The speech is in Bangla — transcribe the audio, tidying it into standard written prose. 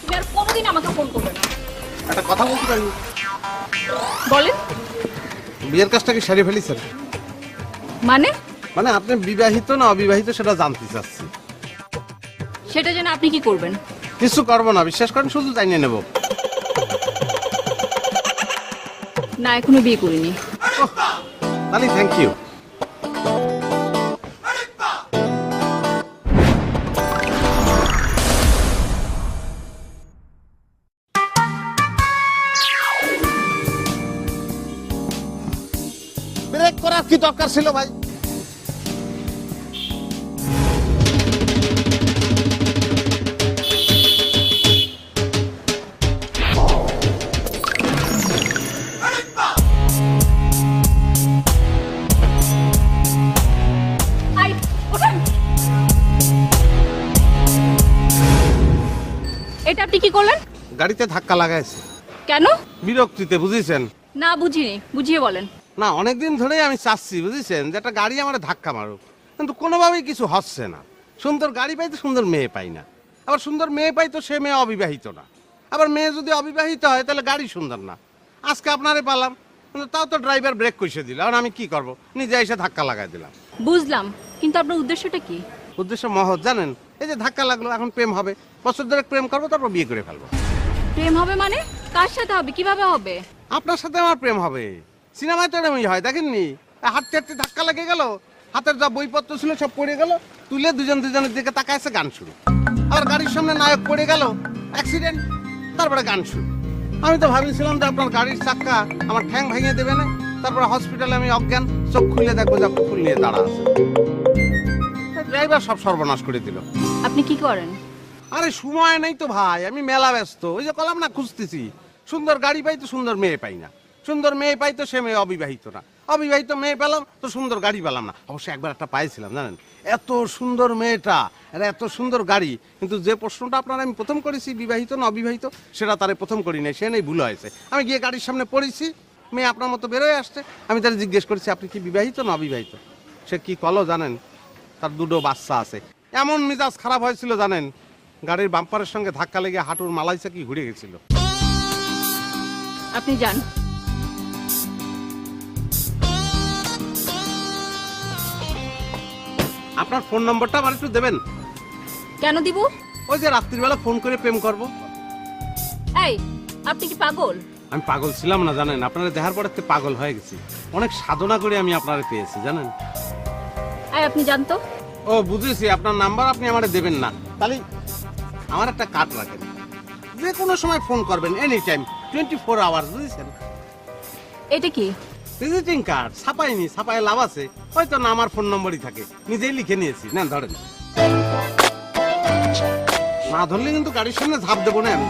তুমি আর কোনোদিন আমাকে ফোন করবে না। একটা কথা বলতে পারি? বলেন। বিয়ের কাজটা কি সারিয়ে ফেলেছেন? মানে? মানে আপনি বিবাহিত না অবিবাহিত সেটা জানতে চাচ্ছি। সেটা জেনে আপনি কি করবেন? কিছু করবো না, বিশ্বাস করেন, শুধু জানিয়ে নেব। না, এখনো বিয়ে করিনি। তাহলে থ্যাংক ইউ। ব্রেক করার কি দরকার ছিল ভাই? আই, ওঠেন। এটা আপনি কি করলেন? গাড়িতে ধাক্কা লাগাইছে। কেন? বিরক্তিতে, বুঝেছেন? না, বুঝিনি, বুঝিয়ে বলেন। না, অনেকদিন ধরেই আমি চাচ্ছি, বুঝেছেন, যে একটা গাড়ি আমার ধাক্কা মারুক, কিন্তু কোনোভাবেই কিছু হচ্ছে না। সুন্দর গাড়ি পাই তো সুন্দর মেয়ে পাই না, আবার সুন্দর মেয়ে পাই তো সে মেয়ে অবিবাহিত না, আবার মেয়ে যদি অবিবাহিত হয় তাহলে গাড়ি সুন্দর না। আজকে আপনারে পালাম, কিন্তু তাও তো ড্রাইভার ব্রেক কষে দিল, আর আমি কি করব? নিজে এসে ধাক্কা লাগাই দিলাম। বুঝলাম, কিন্তু আপনার উদ্দেশ্যটা কি? উদ্দেশ্য মহৎ, জানেন? এই যে ধাক্কা লাগলো, এখন প্রেম হবে, বছর ধরে প্রেম করবো, তারপর বিয়ে করে ফেলবো। প্রেম হবে মানে? কার সাথে হবে, কিভাবে হবে? আপনার সাথে আমার প্রেম হবে। সিনেমায় তো এরকমই হয়, দেখেননি? হাঁটতে হাঁটতে ধাক্কা লেগে গেল, হাতের যা বইপত্র ছিল সব পড়ে গেল, তুলে দুজন দুজনের দিকে তাকাইছে, গান শুরু। আবার গাড়ির সামনে নায়ক পড়ে গেল, অ্যাক্সিডেন্ট, তারপরে গান শুরু। আমি তো ভাবছিলাম যে আপনার গাড়ির চাক্কা আমার ঠ্যাং ভেঙে দেবে না, তারপরে হসপিটালে আমি অজ্ঞান, চোখ খুলে দেখবো যে ফুল নিয়ে দাঁড়া আছে। ড্রাইভার সব সর্বনাশ করে দিল। আপনি কি করেন? আরে সময় নেই তো ভাই, আমি মেলা ব্যস্ত। ওই যে কলাম না, খুঁজতেছি। সুন্দর গাড়ি পাই তো সুন্দর মেয়ে পাই না, সুন্দর মেয়ে পাই তো সে মেয়ে অবিবাহিত না, অবিবাহিত মেয়ে পেলাম তো সুন্দর গাড়ি পেলাম না। অবশ্য একবার একটা পাইছিলাম, জানেন? এত সুন্দর মেয়েটা আর এত সুন্দর গাড়ি, কিন্তু যে প্রশ্নটা আপনার আমি প্রথম করেছি, বিবাহিত না অবিবাহিত, সেটা তারে প্রথম করি নাই, সে নেই, ভুল হয়েছে। আমি গিয়ে গাড়ির সামনে পড়েছি, মেয়ে আপনার মতো বেরোয় আসছে, আমি তারে জিজ্ঞেস করেছি আপনি কি বিবাহিত না অবিবাহিত? সে কি কলো জানেন? তার দুটো বাচ্চা আছে। এমন মেজাজ খারাপ হয়েছিল জানেন, গাড়ির বাম্পারের সঙ্গে ধাক্কা লেগে হাঁটুর মালাইসা কি ঘুরে গেছিল। আপনি যান। আপনার ফোন নম্বরটা আমার একটু দেবেন? কেন দিব? ওই যে রাত্রিবেলা ফোন করে প্রেম করব। এই, আপনি কি পাগল? আমি পাগল ছিলাম না, জানেন? আপনারা দেখার পরে পাগল হয়ে গেছি। অনেক সাধনা করে আমি আপনারা পেয়েছি, জানেন? এই, আপনি যান তো। ও বুঝেছি, আপনার নাম্বার আপনি আমারে দেবেন না। তাহলে আমার একটা কার্ড রাখেন, যে কোনো সময় ফোন করবেন, এনি টাইম, 24 আওয়ার্স, বুঝেছেন? এটা কি? Visiting card. ছাপাইনি, ছাপায় লাভ আছে? হয়তো না আমার ফোন নম্বরই থাকে, নিজেই লিখে নিয়েছি। না ধরেন, না ধরলে কিন্তু গাড়ির সামনে ঝাঁপ দেবো না আমি।